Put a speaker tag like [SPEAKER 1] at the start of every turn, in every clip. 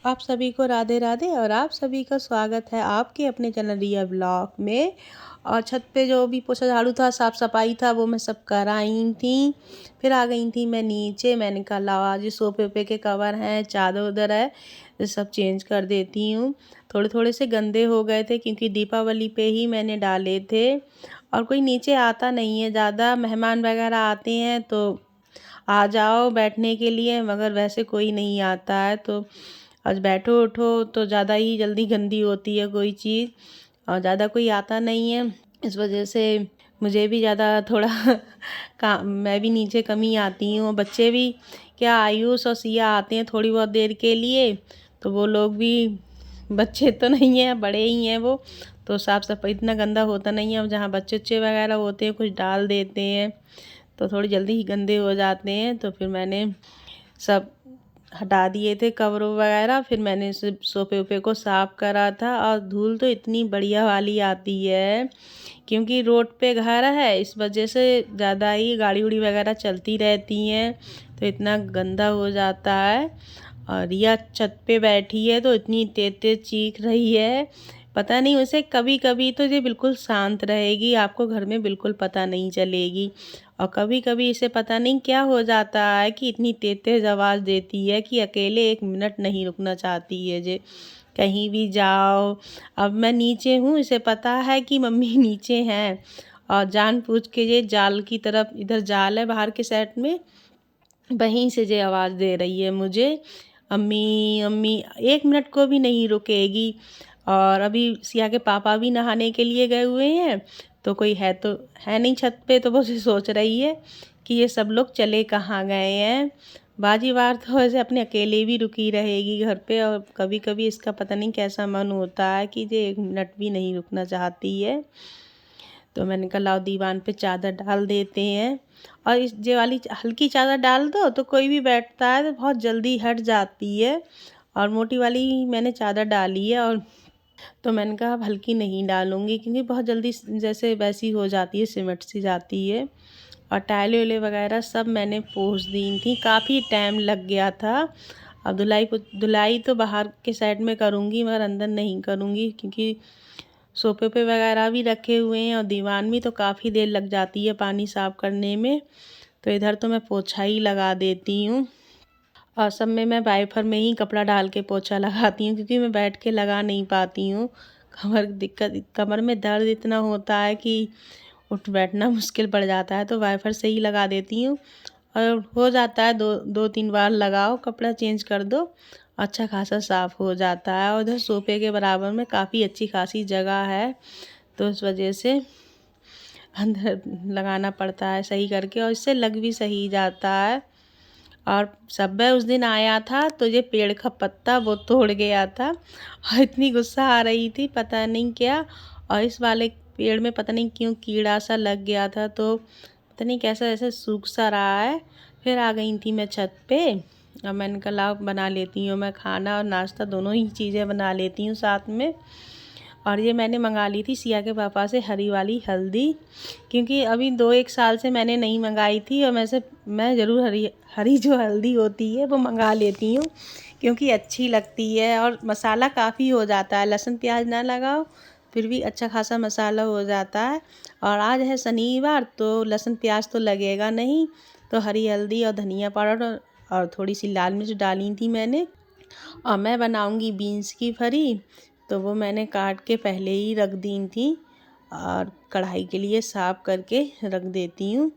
[SPEAKER 1] आप सभी को राधे राधे और आप सभी का स्वागत है आपके अपने चैनल रिया ब्लॉग में। और छत पे जो भी पोछा झाड़ू था, साफ़ सफाई था, वो मैं सब कर आई थी। फिर आ गई थी मैं नीचे। मैंने कहा लाओ आज ये सोफे वोपे के कवर हैं, चादर उधर है, ये सब चेंज कर देती हूँ। थोड़े थोड़े से गंदे हो गए थे क्योंकि दीपावली पे ही मैंने डाले थे। और कोई नीचे आता नहीं है ज़्यादा, मेहमान वगैरह आते हैं तो आ जाओ बैठने के लिए, मगर वैसे कोई नहीं आता है। तो आज बैठो उठो तो ज़्यादा ही जल्दी गंदी होती है कोई चीज़, और ज़्यादा कोई आता नहीं है। इस वजह से मुझे भी ज़्यादा थोड़ा काम, मैं भी नीचे कम ही आती हूँ। बच्चे भी क्या, आयुष और सिया आते हैं थोड़ी बहुत देर के लिए, तो वो लोग भी बच्चे तो नहीं हैं, बड़े ही हैं वो, तो साफ़ सफाई इतना गंदा होता नहीं है। अब जहाँ बच्चे वच्चे वगैरह होते हैं कुछ डाल देते हैं तो थोड़ी जल्दी ही गंदे हो जाते हैं। तो फिर मैंने सब हटा दिए थे कवर वगैरह। फिर मैंने सिर्फ सोफे वोफे को साफ़ करा था। और धूल तो इतनी बढ़िया वाली आती है क्योंकि रोड पे घर है, इस वजह से ज़्यादा ही गाड़ी उड़ी वगैरह चलती रहती हैं तो इतना गंदा हो जाता है। और रिया छत पे बैठी है तो इतनी तेज तेज चीख रही है, पता नहीं उसे। कभी कभी तो ये बिल्कुल शांत रहेगी, आपको घर में बिल्कुल पता नहीं चलेगी। और कभी कभी इसे पता नहीं क्या हो जाता है कि इतनी तेज तेज आवाज़ देती है कि अकेले एक मिनट नहीं रुकना चाहती है जे कहीं भी जाओ। अब मैं नीचे हूँ, इसे पता है कि मम्मी नीचे हैं, और जानबूझ के ये जाल की तरफ, इधर जाल है बाहर के साइड में, वहीं से ये आवाज़ दे रही है मुझे, अम्मी अम्मी। एक मिनट को भी नहीं रुकेगी। और अभी सिया के पापा भी नहाने के लिए गए हुए हैं, तो है नहीं छत पे, तो वो सोच रही है कि ये सब लोग चले कहाँ गए हैं। बाजी बार तो ऐसे अपने अकेले भी रुकी रहेगी घर पे, और कभी कभी इसका पता नहीं कैसा मन होता है कि ये एक मिनट भी नहीं रुकना चाहती है। तो मैंने कहा लाओ दीवान पे चादर डाल देते हैं। और इस ये वाली हल्की चादर डाल दो तो कोई भी बैठता है तो बहुत जल्दी हट जाती है। और मोटी वाली मैंने चादर डाली है, और तो मैंने कहा अब हल्की नहीं डालूँगी क्योंकि बहुत जल्दी जैसे वैसी हो जाती है, सिमट सी जाती है। और टाइलें वाइलें वगैरह सब मैंने पोंछ दी थी, काफ़ी टाइम लग गया था। अब धुलाई तो बाहर के साइड में करूँगी मगर अंदर नहीं करूँगी क्योंकि सोफे पे वगैरह भी रखे हुए हैं और दीवान में तो काफ़ी देर लग जाती है पानी साफ़ करने में। तो इधर तो मैं पोछा ही लगा देती हूँ। और सब में मैं वाइपर में ही कपड़ा डाल के पोछा लगाती हूँ क्योंकि मैं बैठ के लगा नहीं पाती हूँ। कमर में दर्द इतना होता है कि उठ बैठना मुश्किल पड़ जाता है, तो वाइपर से ही लगा देती हूँ। और हो जाता है, दो तीन बार लगाओ, कपड़ा चेंज कर दो, अच्छा खासा साफ़ हो जाता है। और उधर सोफे के बराबर में काफ़ी अच्छी खासी जगह है, तो इस वजह से अंदर लगाना पड़ता है सही करके, और इससे लग भी सही जाता है। और सब उस दिन आया था तो ये पेड़ का पत्ता वो तोड़ गया था, और इतनी गुस्सा आ रही थी पता नहीं क्या। और इस वाले पेड़ में पता नहीं क्यों कीड़ा सा लग गया था, तो पता नहीं कैसा ऐसे सूख सा रहा है। फिर आ गई थी मैं छत पे, और मैंने कहा लाओ बना लेती हूँ मैं खाना और नाश्ता, दोनों ही चीज़ें बना लेती हूँ साथ में। और ये मैंने मंगा ली थी सिया के पापा से हरी वाली हल्दी, क्योंकि अभी 2-1 साल से मैंने नहीं मंगाई थी। और मैं ज़रूर हरी हरी जो हल्दी होती है वो मंगा लेती हूँ क्योंकि अच्छी लगती है और मसाला काफ़ी हो जाता है, लहसुन प्याज ना लगाओ फिर भी अच्छा खासा मसाला हो जाता है। और आज है शनिवार तो लहसुन प्याज तो लगेगा नहीं, तो हरी हल्दी और धनिया पाउडर और थोड़ी सी लाल मिर्च डाली थी मैंने। और मैं बनाऊंगी बीन्स की फरी, तो वो मैंने काट के पहले ही रख दी थी, और कढ़ाई के लिए साफ़ करके रख देती हूँ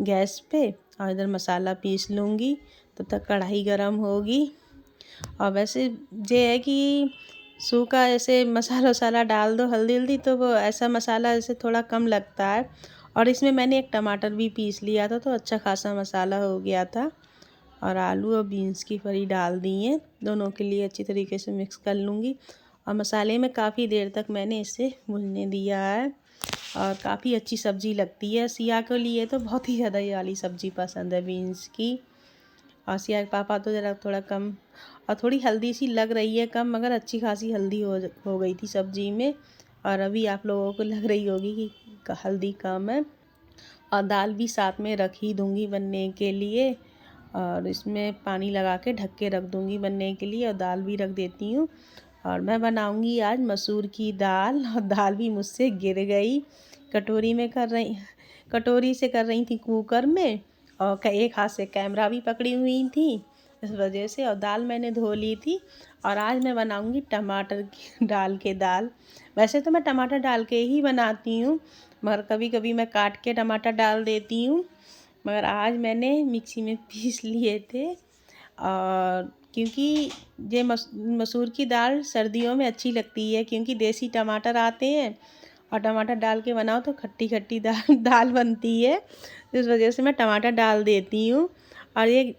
[SPEAKER 1] गैस पे। और इधर मसाला पीस लूँगी, तब तक कढ़ाई गरम होगी। और वैसे ये है कि सूखा ऐसे मसाला वसाला डाल दो, हल्दी हल्दी, तो वो ऐसा मसाला ऐसे थोड़ा कम लगता है। और इसमें मैंने एक टमाटर भी पीस लिया था, तो अच्छा खासा मसाला हो गया था। और आलू और बीन्स की फली डाल दी है, दोनों के लिए अच्छी तरीके से मिक्स कर लूँगी। और मसाले में काफ़ी देर तक मैंने इसे भूनने दिया है, और काफ़ी अच्छी सब्ज़ी लगती है। सिया के लिए तो बहुत ही ज़्यादा ये वाली सब्ज़ी पसंद है बीन्स की, और सिया के पापा तो ज़रा थोड़ा कम। और थोड़ी हल्दी सी लग रही है कम, मगर अच्छी खासी हल्दी हो गई थी सब्ज़ी में। और अभी आप लोगों को लग रही होगी कि हल्दी कम है। और दाल भी साथ में रख ही दूँगी बनने के लिए। और इसमें पानी लगा के ढक के रख दूँगी बनने के लिए, और दाल भी रख देती हूँ। और मैं बनाऊँगी आज मसूर की दाल, और दाल भी मुझसे गिर गई। कटोरी से कर रही थी कुकर में, और एक हाथ से कैमरा भी पकड़ी हुई थी, इस वजह से। और दाल मैंने धो ली थी। और आज मैं बनाऊँगी टमाटर की डाल के दाल। वैसे तो मैं टमाटर डाल के ही बनाती हूँ, मगर कभी कभी मैं काट के टमाटर डाल देती हूँ। मगर आज मैंने मिक्सी में पीस लिए थे। और क्योंकि ये मसूर की दाल सर्दियों में अच्छी लगती है, क्योंकि देसी टमाटर आते हैं, और टमाटर डाल के बनाओ तो खट्टी खट्टी दाल दाल बनती है। इस वजह से मैं टमाटर डाल देती हूँ। और ये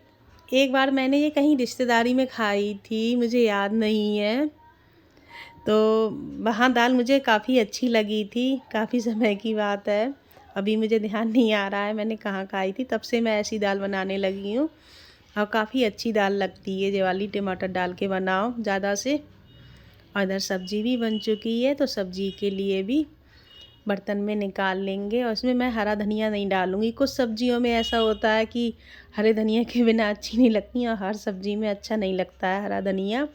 [SPEAKER 1] एक बार मैंने ये कहीं रिश्तेदारी में खाई थी, मुझे याद नहीं है, तो वहाँ दाल मुझे काफ़ी अच्छी लगी थी। काफ़ी समय की बात है, अभी मुझे ध्यान नहीं आ रहा है मैंने कहाँ खाई थी। तब से मैं ऐसी दाल बनाने लगी हूँ, और काफ़ी अच्छी दाल लगती है। ये वाली टमाटर डाल के बनाओ ज़्यादा से। और इधर सब्ज़ी भी बन चुकी है, तो सब्ज़ी के लिए भी बर्तन में निकाल लेंगे। और इसमें मैं हरा धनिया नहीं डालूँगी। कुछ सब्जियों में ऐसा होता है कि हरे धनिया के बिना अच्छी नहीं लगती, और हर सब्ज़ी में अच्छा नहीं लगता है हरा धनिया,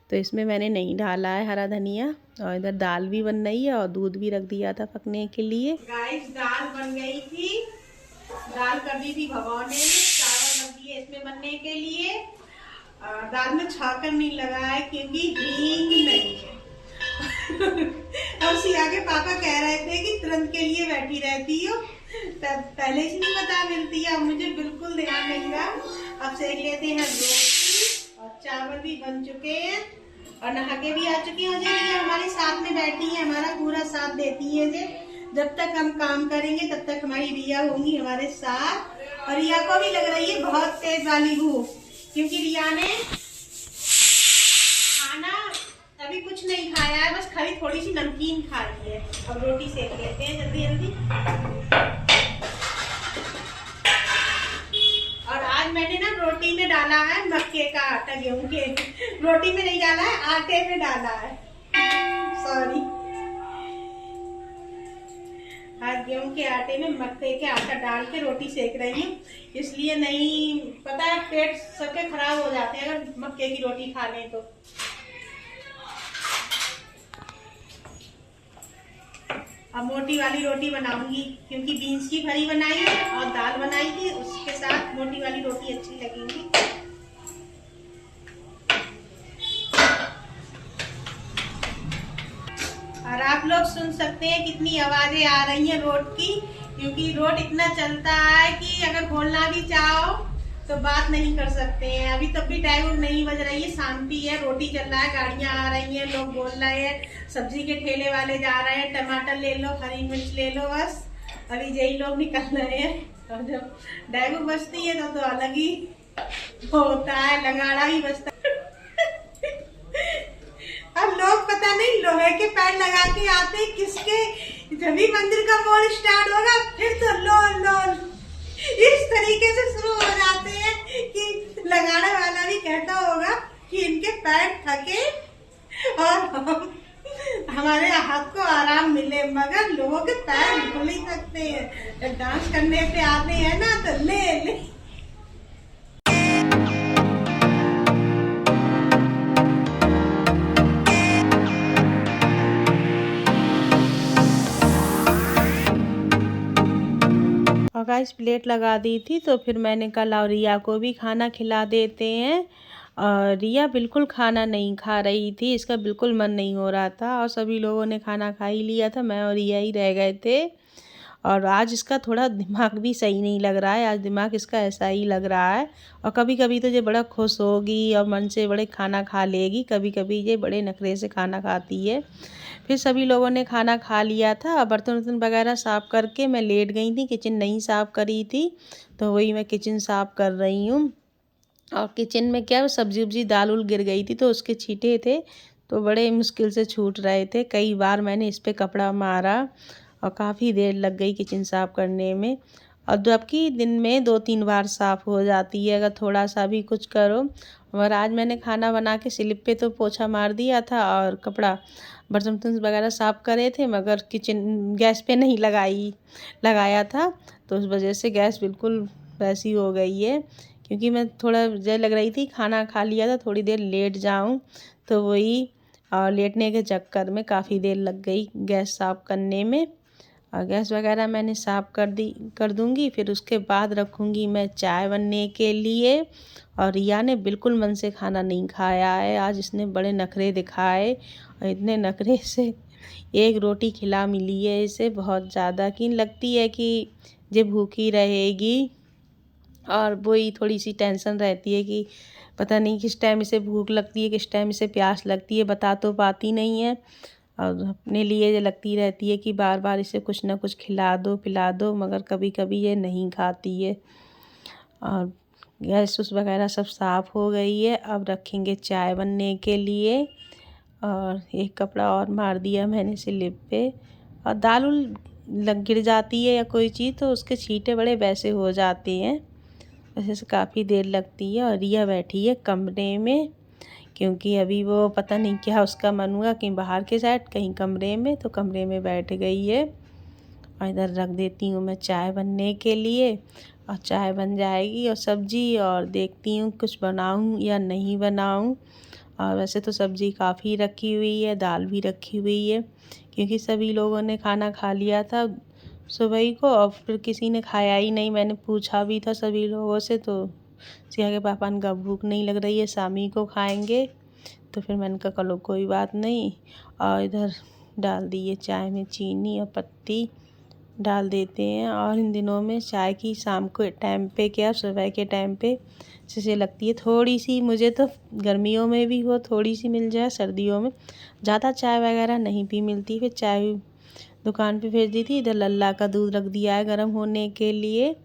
[SPEAKER 1] तो इसमें मैंने नहीं डाला है हरा धनिया। और इधर दाल भी बन रही है, और दूध भी रख दिया था पकने के लिए। गाइस, दाल बन गई थी। दाल कर दी थी भगोने में, चावल रख दिए इसमें बनने के लिए। दाल में छाकर नहीं लगा है, क्योंकि हींग नहीं है। और सिया के पापा कह रहे थे कि तुरंत के लिए बैठी रहती हो, पहले से नहीं पता मिलती है। अब मुझे बिल्कुल ध्यान नहीं रहा। अब सेक लेते हैं रोटी, और चावल भी बन चुके हैं, और नहा के भी आ चुकी हैं। ये हमारे साथ में बैठी है, हमारा पूरा साथ देती है। जब तक हम काम करेंगे तब तक हमारी रिया होंगी हमारे साथ। और रिया को भी लग रही है बहुत तेज वाली भूख, क्योंकि रिया ने खाना अभी कुछ नहीं खाया है, बस खाली थोड़ी सी नमकीन खाई है। अब रोटी सेक लेते हैं जल्दी जल्दी। और आज मैंने ना रोटी में डाला है मक्के का आटा, गेहूं के रोटी में नहीं डाला है, आटे में डाला है। सॉरी, आज गेहूं के आटे में मक्के के आटा डाल के रोटी सेक रही हूँ। इसलिए नहीं पता है, पेट सबके खराब हो जाते हैं अगर मक्के की रोटी खा लें तो। अब मोटी वाली रोटी बनाऊंगी, क्योंकि बीन्स की भरी बनाई है और दाल बनाई थी, उसके साथ मोटी वाली रोटी अच्छी लगेगी। और आप लोग सुन सकते हैं कितनी आवाजें आ रही हैं रोड की, क्योंकि रोड इतना चलता है कि अगर बोलना भी चाहो तो बात नहीं कर सकते हैं। अभी तब भी टाइम नहीं बज रही है, शांति है, रोटी चल रहा है, गाड़ियां आ रही हैं, लोग बोल रहे हैं, सब्जी के ठेले वाले जा रहे हैं, टमाटर ले लो, हरी मिर्च ले लो, बस अभी यही लोग निकल रहे हैं। और जब डायगो बजती है तो अलग ही होता है, लगाड़ा ही बजता है। अब लोग पता नहीं लोहे के पैड लगा के आते किसके, जब भी मंदिर का बोल स्टार्ट होगा फिर तो लोल लोल इस तरीके से शुरू हो जाते हैं कि लगाने वाला भी कहता होगा कि इनके पैर थके और हमारे हाथ को आराम मिले, मगर लोगों के पैर बिल्कुल नहीं थकते हैं। जब डांस करने पे आते हैं ना तो ले ले। और गाइस, प्लेट लगा दी थी, तो फिर मैंने कहा रिया को भी खाना खिला देते हैं। और रिया बिल्कुल खाना नहीं खा रही थी, इसका बिल्कुल मन नहीं हो रहा था, और सभी लोगों ने खाना खा ही लिया था, मैं और रिया ही रह गए थे। और आज इसका थोड़ा दिमाग भी सही नहीं लग रहा है, आज दिमाग इसका ऐसा ही लग रहा है। और कभी कभी तो ये बड़ा खुश होगी और मन से बड़े खाना खा लेगी, कभी कभी ये बड़े नखरे से खाना खाती है। फिर सभी लोगों ने खाना खा लिया था, बर्तन वर्तन वगैरह साफ़ करके मैं लेट गई थी, किचन नहीं साफ़ करी थी, तो वही मैं किचन साफ़ कर रही हूँ। और किचन में क्या सब्जी उब्जी दाल उल गिर गई थी, तो उसके छींटे थे, तो बड़े मुश्किल से छूट रहे थे। कई बार मैंने इस पर कपड़ा मारा, और काफ़ी देर लग गई किचन साफ़ करने में। और जबकि दिन में 2-3 बार साफ़ हो जाती है अगर थोड़ा सा भी कुछ करो। और आज मैंने खाना बना के स्लिप पे तो पोछा मार दिया था, और कपड़ा बर्तन वर्तन वगैरह साफ़ करे थे, मगर किचन गैस पे नहीं लगाया था, तो उस वजह से गैस बिल्कुल वैसी हो गई है, क्योंकि मैं थोड़ा मुझे लग रही थी खाना खा लिया था, थोड़ी देर लेट जाऊं, तो वही लेटने के चक्कर में काफ़ी देर लग गई गैस साफ़ करने में। और गैस वगैरह मैंने साफ़ कर दूँगी। फिर उसके बाद रखूँगी मैं चाय बनने के लिए। और रिया ने बिल्कुल मन से खाना नहीं खाया है, आज इसने बड़े नखरे दिखाए और इतने नखरे से एक रोटी खिला मिली है इसे, बहुत ज़्यादा कि लगती है कि ये भूखी रहेगी। और वही थोड़ी सी टेंशन रहती है कि पता नहीं किस टाइम इसे भूख लगती है, किस टाइम इसे प्यास लगती है, बता तो पाती नहीं है। और अपने लिए ये लगती रहती है कि बार बार इसे कुछ ना कुछ खिला दो पिला दो, मगर कभी कभी ये नहीं खाती है। और गैस उस वगैरह सब साफ़ हो गई है। अब रखेंगे चाय बनने के लिए। और एक कपड़ा और मार दिया मैंने स्लिप पे। और दाल गिर जाती है या कोई चीज़ तो उसके छींटे बड़े वैसे हो जाते हैं, वैसे से काफ़ी देर लगती है। और रिया बैठी है कमरे में, क्योंकि अभी वो पता नहीं क्या उसका मन हुआ, कहीं बाहर के साइड कहीं कमरे में, तो कमरे में बैठ गई है। और इधर रख देती हूँ मैं चाय बनने के लिए। और चाय बन जाएगी और सब्ज़ी, और देखती हूँ कुछ बनाऊँ या नहीं बनाऊँ। और वैसे तो सब्ज़ी काफ़ी रखी हुई है, दाल भी रखी हुई है, क्योंकि सभी लोगों ने खाना खा लिया था सुबह ही को, और फिर किसी ने खाया ही नहीं। मैंने पूछा भी था सभी लोगों से, तो सिया के पापा ने कहा भूख नहीं लग रही है, शामी को खाएंगे। तो फिर मैंने कहा चलो कोई बात नहीं। और इधर डाल दिए चाय में चीनी और पत्ती डाल देते हैं। और इन दिनों में चाय की शाम को टाइम पे क्या सुबह के टाइम पे जैसे लगती है थोड़ी सी, मुझे तो गर्मियों में भी हो थोड़ी सी मिल जाए, सर्दियों में ज़्यादा चाय वगैरह नहीं भी मिलती। फिर चाय दुकान पे भेज दी थी। इधर लल्ला का दूध रख दिया है गर्म होने के लिए।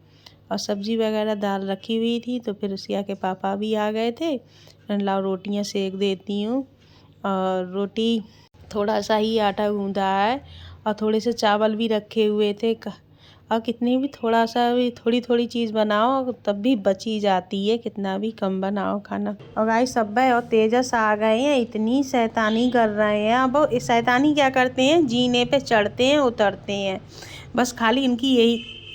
[SPEAKER 1] और सब्ज़ी वगैरह दाल रखी हुई थी, तो फिर सिया के पापा भी आ गए थे। लाओ रोटियां सेक देती हूँ। और रोटी थोड़ा सा ही आटा गूंदा है, और थोड़े से चावल भी रखे हुए थे। और कितनी भी थोड़ा सा भी थोड़ी थोड़ी चीज़ बनाओ तब भी बची जाती है, कितना भी कम बनाओ खाना। और गाइस सब्बे और तेजस आ गए हैं, इतनी शैतानी कर रहे हैं। अब वो शैतानी क्या करते हैं, जीने पे चढ़ते हैं उतरते हैं, बस खाली इनकी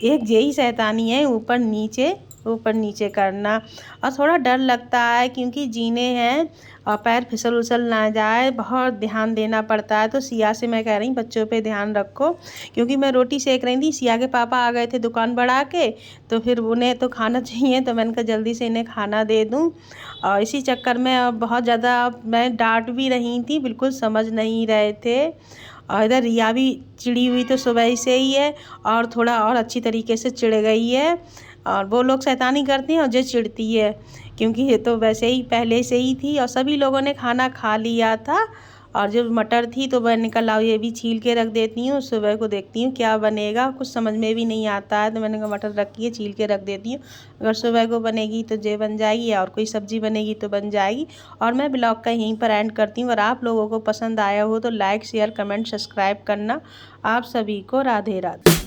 [SPEAKER 1] यही शैतानी है, ऊपर नीचे करना। और थोड़ा डर लगता है क्योंकि जीने हैं और पैर फिसल उसल ना जाए, बहुत ध्यान देना पड़ता है। तो सिया से मैं कह रही बच्चों पे ध्यान रखो, क्योंकि मैं रोटी सेक रही थी, सिया के पापा आ गए थे दुकान बढ़ा के, तो फिर उन्हें तो खाना चाहिए, तो मैंने कहा जल्दी से इन्हें खाना दे दूँ। और इसी चक्कर में अब बहुत ज़्यादा मैं डांट भी रही थी, बिल्कुल समझ नहीं रहे थे। और इधर रिया भी चिड़ी हुई तो सुबह से ही है, और थोड़ा और अच्छी तरीके से चिढ़ गई है। और वो लोग शैतानी करती हैं और जो चिढ़ती है, क्योंकि ये तो वैसे ही पहले से ही थी। और सभी लोगों ने खाना खा लिया था। और जब मटर थी तो मैंने कहा लाओ ये भी छील के रख देती हूँ, सुबह को देखती हूँ क्या बनेगा, कुछ समझ में भी नहीं आता है, तो मैंने कहा मटर रखी है छील के रख देती हूँ, अगर सुबह को बनेगी तो जे बन जाएगी, और कोई सब्ज़ी बनेगी तो बन जाएगी। और मैं ब्लॉग का यहीं पर एंड करती हूँ। और आप लोगों को पसंद आया हो तो लाइक शेयर कमेंट सब्सक्राइब करना। आप सभी को राधे राधे।